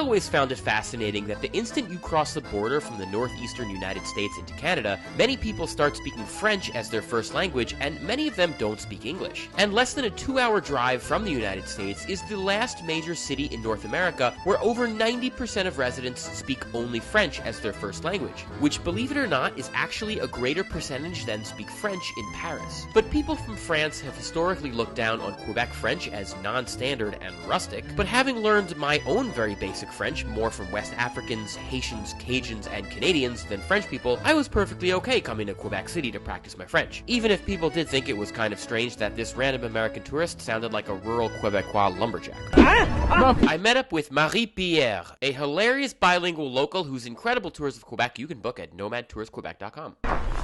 always found it fascinating that the instant you cross the border from the northeastern United States into Canada, many people start speaking French as their first language, and many of them don't speak English. And less than a 2-hour drive from the United States is the last major city in North America where over 90% of residents speak only French as their first language, which, believe it or not, is actually a greater percentage than speak French in Paris. But people from France have historically looked down on Quebec French as non-standard and rustic, but having learned my own very basic French, more from West Africans, Haitians, Cajuns, and Canadians than French people, I was perfectly okay coming to Quebec City to practice my French, even if people did think it was kind of strange that this random American tourist sounded like a rural Quebecois lumberjack. I met up with Marie-Pierre, a hilarious bilingual local whose incredible tours of Quebec you can book at nomadtoursquebec.com.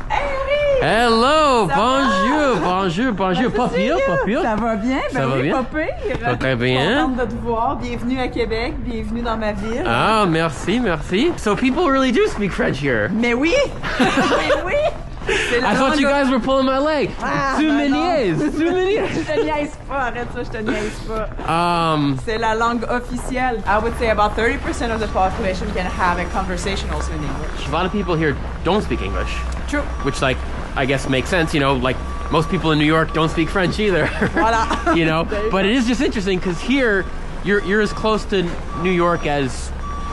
Hey! Hello! Bonjour! Pas pire? Ça va bien? Ça va bien? Pas pire. Pas très bien. Contente de te voir. Bienvenue à Québec. Bienvenue dans ma ville. Ah, merci. So people really do speak French here. Mais oui! Mais oui! I thought you guys were pulling my leg. Souvenirs. Je te niaise pas, arrête ça, je te niaise pas. C'est la langue officielle. I would say about 30% of the population can have a conversation also in English. A lot of people here don't speak English. True. Which, like, I guess makes sense, you know, like most people in New York don't speak French either. Voilà. You know, but it is just interesting because here you're as close to New York as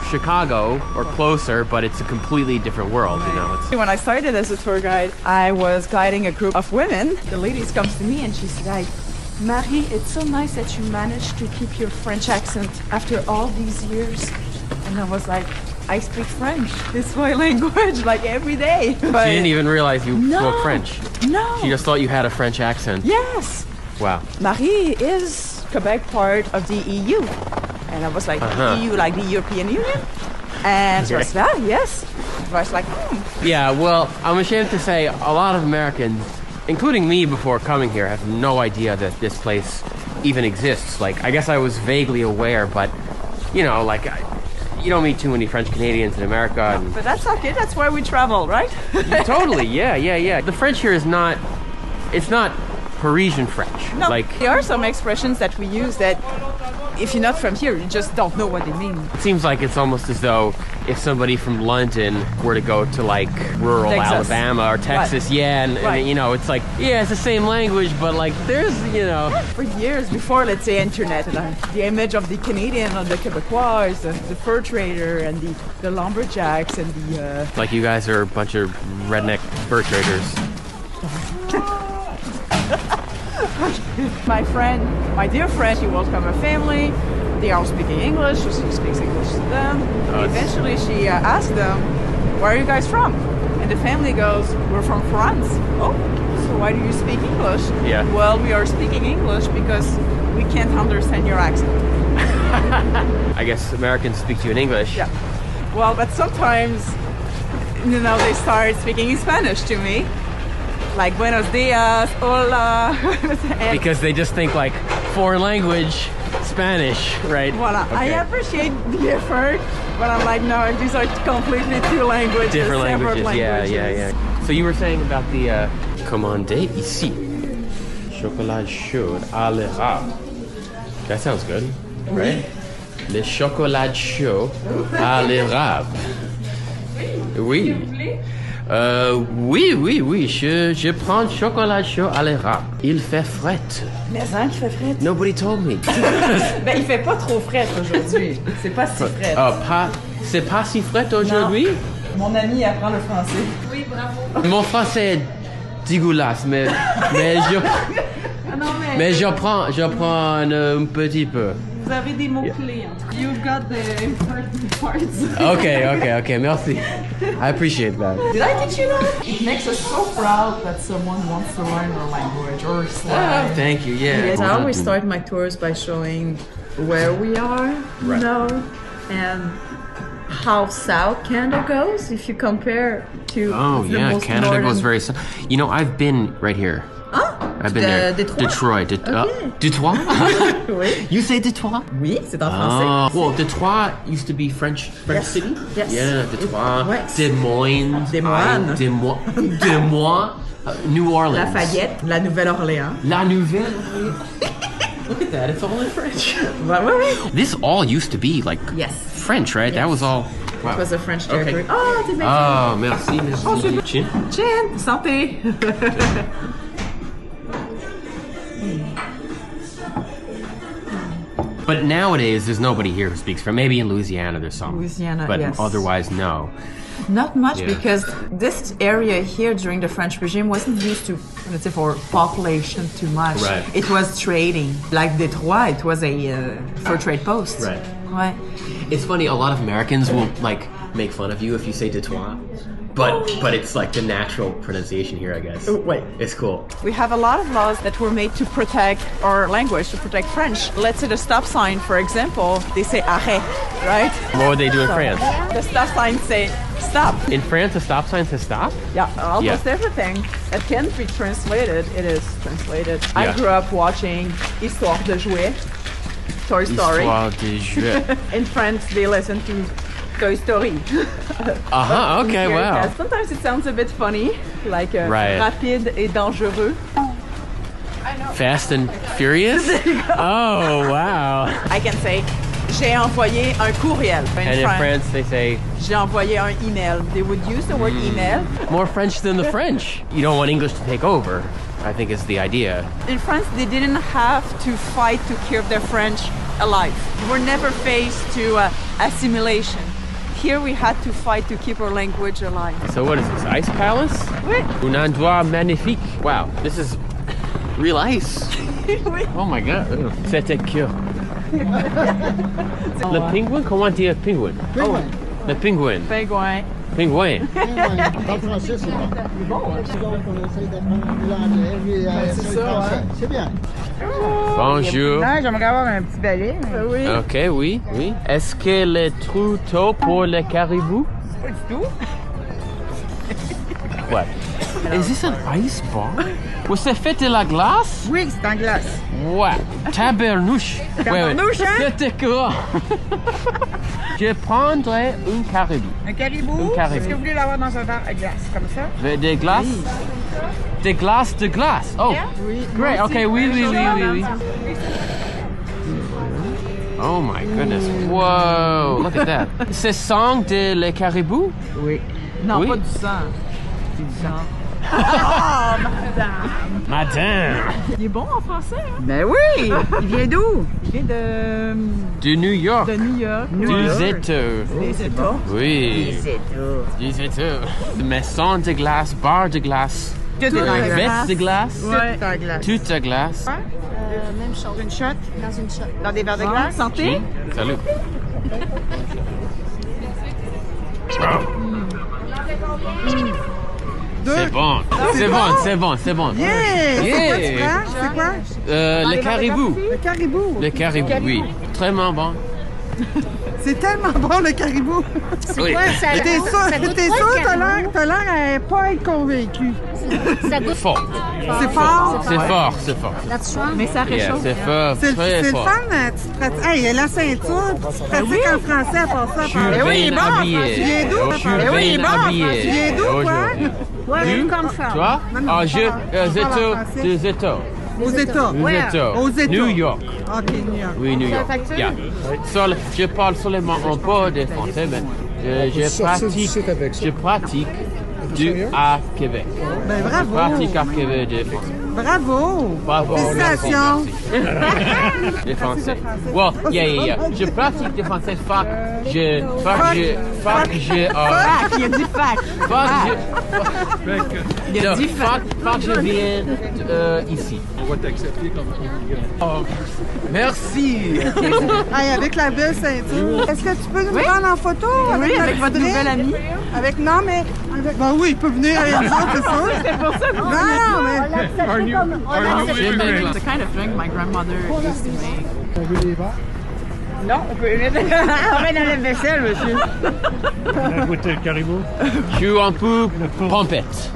Chicago or closer, but it's a completely different world, you know. When I started as a tour guide, I was guiding a group of women. The ladies comes to me and she's like, Marie, it's so nice that you managed to keep your French accent after all these years. And I was like, I speak French. It's my language, like every day. But she didn't even realize you spoke French. No. She just thought you had a French accent. Yes. Wow. Marie is Quebec part of the EU. And I was like, EU, like the European Union? And she was like, yes. I was like, Yeah, well, I'm ashamed to say a lot of Americans, including me before coming here, have no idea that this place even exists. Like, I guess I was vaguely aware, but, you know, like, you don't meet too many French Canadians in America. And but that's okay, that's why we travel, right? Totally, yeah. The French here is not, it's not Parisian French. No, like, there are some expressions that we use that if you're not from here, you just don't know what they mean. It seems like it's almost as though if somebody from London were to go to like rural Texas. Alabama or Texas, Right. and you know, it's like, yeah, it's the same language, but like there's, you know. For years before, let's say, internet, the image of the Canadian or the Quebecois, the fur trader and the lumberjacks and the... Like you guys are a bunch of redneck fur traders. My dear friend, she was from a family. They are speaking English, so she speaks English to them. Eventually, she asked them, "Where are you guys from?" And the family goes, "We're from France." Oh, so why do you speak English? Yeah. Well, we are speaking English because we can't understand your accent. I guess Americans speak to you in English. Yeah. Well, but sometimes, you know, they start speaking in Spanish to me. Like, buenos dias, hola. Because they just think like foreign language, Spanish, right? Voilà. Okay. I appreciate the effort, but I'm like, no, these are completely two languages. Different separate languages. Yeah. So you were saying about the commander ici, chocolat chaud à l'érable. That sounds good, right? Le chocolat chaud à l'érable. Oui. Oui, je prends chocolat chaud à l'érable. Il fait fret. Mais hein, qui fait frais? Nobody told me. Ben, il fait pas trop frais aujourd'hui. C'est pas si frais. C'est pas si fret aujourd'hui? Mon ami apprend le français. Oui, bravo. Mon français est dégueulasse, mais je... Ah non, Mais j'apprends un petit peu. Vous avez des mots-clés. You've got the important parts. Okay, merci. I appreciate that. Did I teach you that? It makes us so proud that someone wants to learn our language or slang. Oh, thank you, yeah. Yes, I always start my tours by showing where we are, you know, and how south Canada goes if you compare to the most Canada northern... goes very south. You know, I've been right here. I've been there. Detroit. Detroit? Oui. You say Detroit? Oui, c'est en français. Well, Detroit used to be French city? Yes. Yeah, Detroit. Ouais. Des Moines. Des Moines. New Orleans. Lafayette, la Nouvelle-Orléans. La Nouvelle-Orléans. Look at that, it's all in French. Right. This all used to be like French, right? That was all... Wow. It was a French territory. Okay. Oh, tu Merci, merci. Chin. Chin, santé. But nowadays, there's nobody here who speaks French. Maybe in Louisiana there's some. But yes. Otherwise, no. Not much, because this area here during the French regime wasn't used to, let's say, for population too much. Right. It was trading. Like Detroit, it was a fur trade post. Right. Ouais. It's funny, a lot of Americans will like make fun of you if you say Detroit. But it's like the natural pronunciation here, I guess. Wait. It's cool. We have a lot of laws that were made to protect our language, to protect French. Let's say the stop sign, for example, they say arrêt, right? What would they do in France? The stop sign say stop. In France, a stop sign says stop? Yeah, almost everything that can be translated, it is translated. Yeah. I grew up watching Histoire de jouer, Toy Story. Histoire de jouer. In France, they listen to Toy Story. Okay, wow. Sometimes it sounds a bit funny, like Right. rapide et dangereux. Fast and Furious? Oh, wow. I can say, j'ai envoyé un courriel. And in France, they say... J'ai envoyé un email. They would use the word email. More French than the French. You don't want English to take over, I think is the idea. In France, they didn't have to fight to keep their French alive. They were never faced to assimilation. Here we had to fight to keep our language alive. So what is this, Ice Palace? Oui. Un endroit magnifique. Wow, this is real ice. Oui. Oh my god. C'était cute. Le penguin, comment dire penguin? Penguin. Le penguin. Pingouin. Penguin. Dans le français, c'est bon. Donc, on essaie d'apprendre l'anglais, puis c'est ça, français. C'est bien. Bonjour. Non, j'aimerais avoir un petit balai. Oui. Ok, oui, oui. Est-ce que le trou tôt pour le caribou? Pas du tout. What? Is this an ice bar? Was c'est fait de la glace? Oui, c'est en glace. Ouais. Tabernouche. Tabarnouche, hein? C'était quoi? Je prendrais un caribou. Un caribou? Un caribou. Est-ce que vous voulez l'avoir dans un verre à glace, comme ça? Des glaces? Des glaces de glace. Oh, Oui. great. Okay, oui, oui, oui, oui, oui. Oh my goodness. Whoa, look at that. C'est sang de le caribou? Oui. Non, Oui. pas du sang. C'est du sang. Oh, madame. Madame. Il est bon en français, hein? Ben oui! Il vient d'où? Il vient de De New York. New York. Des États. Des États. Oui. C'est tout. Des États. Maison de glace, bar de glace. Tout est en glace. Veste de glace. Tout en glace. Toute de glace. Même chose. Une shot? Dans une shot. Dans des verres de Bon, glace? santé. Salut. C'est bon. C'est bon, c'est bon, c'est bon. Yeah! Yeah. C'est quoi tu prends? C'est quoi? Le caribou. Le caribou. Le caribou, oui. Très bon. C'est tellement bon, le caribou. Oui. Ouais, ça, T'es sûr, ça goûte t'es pas sûr, le caribou. t'as l'air à pas être convaincu. Ça goûte Fort. C'est fort. C'est fort, c'est fort. That's strong. Mais ça Yeah, réchauffe. c'est fort, C'est très le fort. fun, hein, tu te pratiques. Hey, il y a la ceinture, puis tu te pratiques en français à part ça. Je suis Ben oui, il est bien bon. habillé. Tu viens d'où? Je suis Ben oui, il est bien bon. habillé. Tu viens d'où, toi? Aujourd'hui. Ouais, Tu? comme ça. Toi? Non, non, Ah, je je, parle en français. des États. Aux États. Des États. Aux États. New York. OK, New York. Oui, New York. Yeah. Je parle seulement un peu de français, mais je pratique à Québec. Ben Je bravo. pratique à Québec de français. Bravo. Bravo. Félicitations. Merci. De français. Well, yeah. Je pratique de français. Fac, je, Fac, il a dit fac. Il a dit fac. je viens ici. On va t'accepter comme immigrant. Merci. Hey, avec la belle ceinture. Est-ce que tu peux nous prendre en photo? Oui, avec votre drink? nouvelle amie. Avec, non, mais... Avec, ben oui, il peut venir avec nous autres, c'est sûr. C'est pour ça que Non, non, mais... Are you immigrant? It's the kind of drink my grandmother used to make. On veut les verres? Non, on peut mettre... On met dans la vaisselle, monsieur. On a goûté le caribou. Je suis un peu pompette.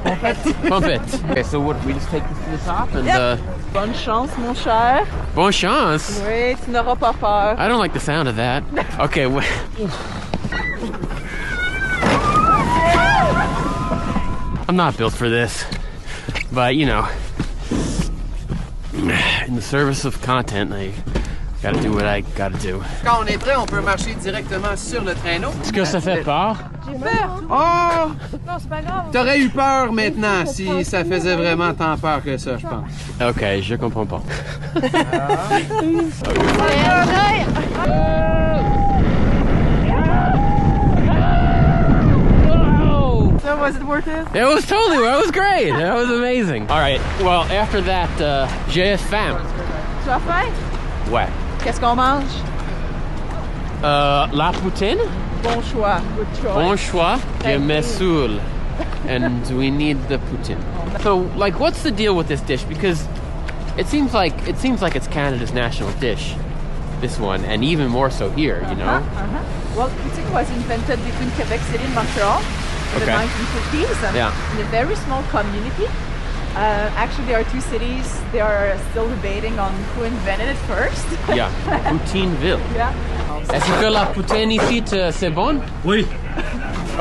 Pompette. Okay, so what? We just take this to the top and Bonne chance, mon cher. bonne chance. Oui, tu n'auras pas peur. I don't like the sound of that. Okay. I'm not built for this, but you know. in the service of content, I gotta do what I gotta do. Quand on est prêt, on peut marcher directement sur le traîneau. Est-ce que ça fait peur? J'ai peur. Oh! Non, c'est pas grave. T'aurais eu peur maintenant si ça faisait vraiment tant peur que ça, je pense. Ok, je comprends pas. So was it worth it? It was totally, it was great. That was amazing. All right, well, after that, j'ai faim. Tu as faim? Ouais. Qu'est-ce qu'on mange? La poutine? Bon choix. Good choice. Bon choix. Je me saoule. And we need the poutine. So, like, what's the deal with this dish? Because it seems like it's Canada's national dish. This one, and even more so here, you know? Well, poutine was invented between Quebec City and Montreal in the 1950s. Yeah. In a very small community. Actually, there are two cities. They are still debating on who invented it first. Yeah, Poutineville. Yeah. Est-ce que la poutine ici, c'est bon? Oui.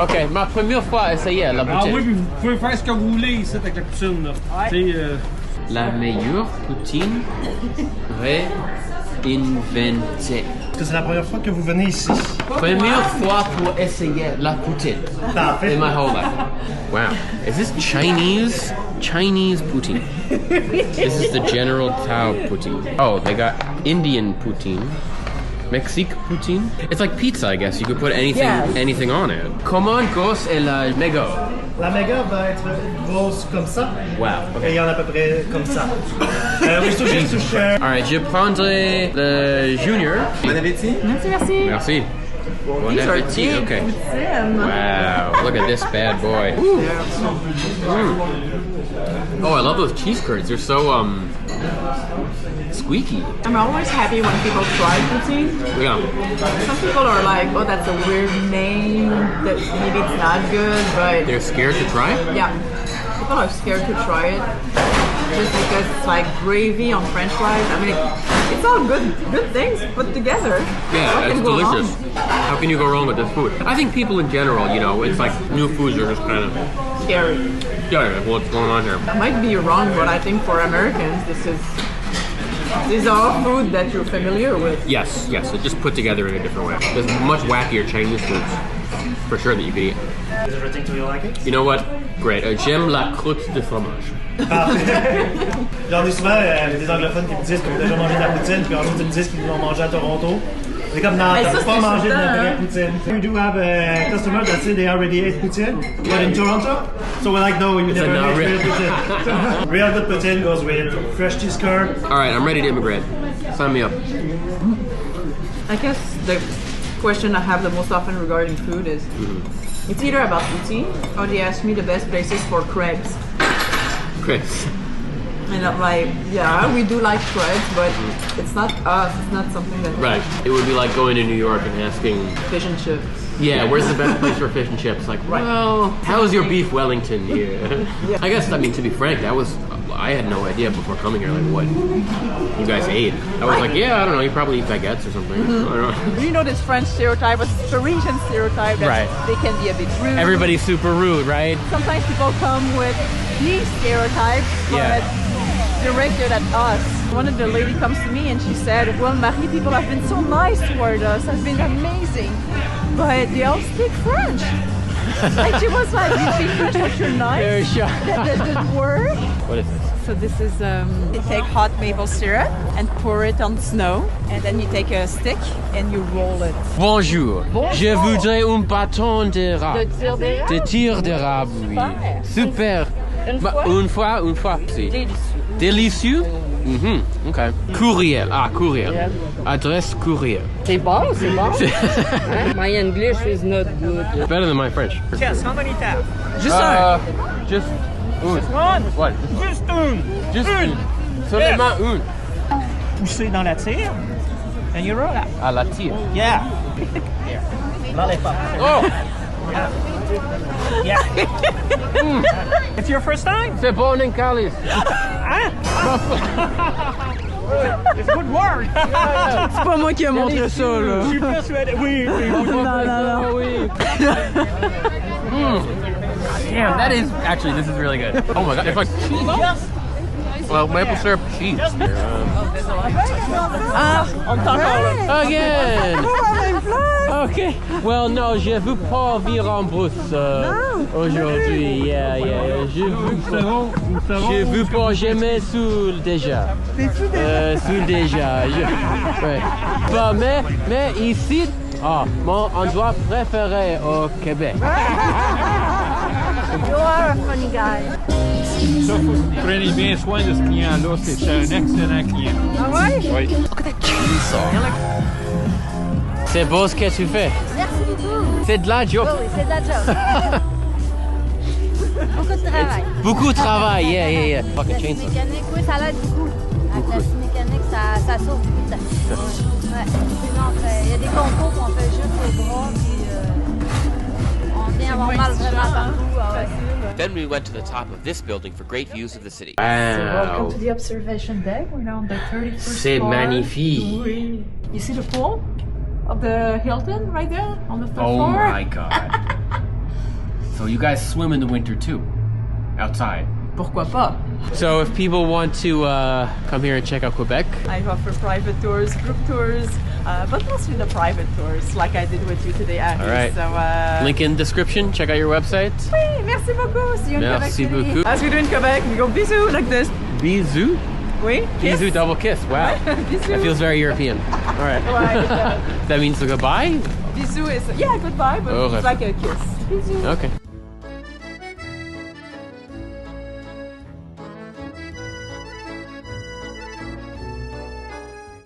Ok, ma première fois à essayer la Ah poutine. oui, puis vous pouvez faire ce que vous voulez ici avec la poutine. Là. Tu sais, La meilleure poutine réinventée. Est-ce que c'est la première fois que vous venez ici? Première fois pour essayer la poutine Parfait. in my whole life. Wow. Is this Chinese? Chinese poutine. This is the General Tao poutine. Oh, they got Indian poutine. Mexique poutine. It's like pizza, I guess. You could put anything on it. Comment grosse est la méga? La méga va être grosse comme ça. Wow. Et il y en a à peu près comme ça. Oui, touche. Alright, je prendrai le junior. Bon appétit. Merci. Merci. Bon appétit. Okay. Wow, look at this bad boy. Oh, I love those cheese curds. They're so squeaky. I'm always happy when people try poutine. Yeah. Some people are like, oh, that's a weird name, that maybe it's not good, but They're scared to try? yeah, people are scared to try it just because it's like gravy on French fries. I mean, it's all good things put together. Yeah, What it's can go wrong? delicious. How can you go wrong with this food? I think people in general, you know, it's like new foods are just kind of, Scary. yeah, what's going on here? I might be wrong, but I think for Americans, these are all food that you're familiar with. Yes, it's just put together in a different way. There's much wackier Chinese foods, for sure, that you could eat. Is everything to you like it? You know what? Great. J'aime la croûte de fromage. Parfait. J'en ai souvent des anglophones qui me disent qu'ils ont déjà mangé de la poutine, puis ensuite ils me disent qu'ils l'ont mangé à Toronto. C'est comme non, Mais t'as ça, pas c'est mangé de la évident, vraie poutine. We do have a customer that say they already ate poutine, but in Toronto. So we're like, no, you never not ate real. real poutine. Real good poutine goes with fresh cheese curd. All right, I'm ready to immigrate. Sign me up. I guess the question I have the most often regarding food is, it's either about poutine or they ask me the best places for crepes. Chris. And I'm like, yeah, we do like crepes, but it's not us. It's not something that Right. It would be like going to New York and asking, fish and chips. yeah, where's the best place for fish and chips? Like, well, how's your beef Wellington here? I guess, I mean, to be frank, I had no idea before coming here, like, what you guys ate. I was like, yeah, I don't know, you probably eat baguettes or something. I don't know. You know this French stereotype, but it's Parisian stereotype that Right. they can be a bit rude. Everybody's super rude, right? Sometimes people come with these stereotypes, but Yeah. directed at us. One of the lady comes to me and she said, well, Marie, people have been so nice toward us, has been amazing, but they all speak French. And she was like, you speak French, but you're nice? Very shy. That doesn't work. What is this? So this is, you take hot maple syrup and pour it on snow, and then you take a stick and you roll it. Bonjour. Je voudrais un bâton d'érable. De tir d'érable, oui. Super. Une fois, si. Délicieux. Okay. Courriel. Courriel. Adresse courriel. C'est bon, c'est bon. My English is not good. Better than my French. Yes, how many taps? Just Just One. What? Juste une. Just une. Seulement une. Poussez dans la tire. And you roll out. À la tire. Yeah. L'enlève pas. Oh! Yeah. It's your first time? C'est bon en calice. It's good work. C'est pas moi qui ai montré ça, là. Je suis persuadé. Oui, oui, oui. Non. Oui. Damn, that is actually, this is really good. Oh my god, it's like Well, maple syrup cheese. Ah, on t'entend là. Again! Okay. Well, no, je veux pas vivre en brousse aujourd'hui. Yeah. Je veux pas, je me saoule déjà. Saoule déjà. Ouais. Bah, mais ici, mon endroit préféré au Québec. You are a funny guy. Ça, faut que vous preniez bien soin de ce client-là. C'est un excellent client. Ah ouais? Oui. C'est beau ce que tu fais. Merci beaucoup. C'est de la joke. Oui, c'est de la job. Beaucoup de travail. Beaucoup de travail, yeah. Fucking La scie chainsaw. mécanique, oui, ça l'aide beaucoup. Avec la scie mécanique, ça sauve beaucoup de temps. Ouais. Sinon, il y a des concours qu'on fait juste au bras, puis on vient avoir mal vraiment partout. Ouais. Then we went to the top of this building for great views of the city. Welcome to the observation deck. We're now on the 31st C'est floor. magnifique. Oui. You see the pool of the Hilton right there on the third Oh floor? my god. So you guys swim in the winter too? Outside? Pourquoi pas? So if people want to come here and check out Quebec, I offer private tours, group tours, but mostly the private tours, like I did with you today, Agnes. All right. So, link in description, check out your website. oui, merci beaucoup. See you in Quebec Merci City. beaucoup. As we do in Quebec, we go bisous like this. Bisous? Oui, kiss. Bisous, double kiss, wow. Bisous. That feels very European. All right. Ouais, That means goodbye? bisous is, yeah, goodbye, but Oh, it's like a kiss. Bisous. Okay.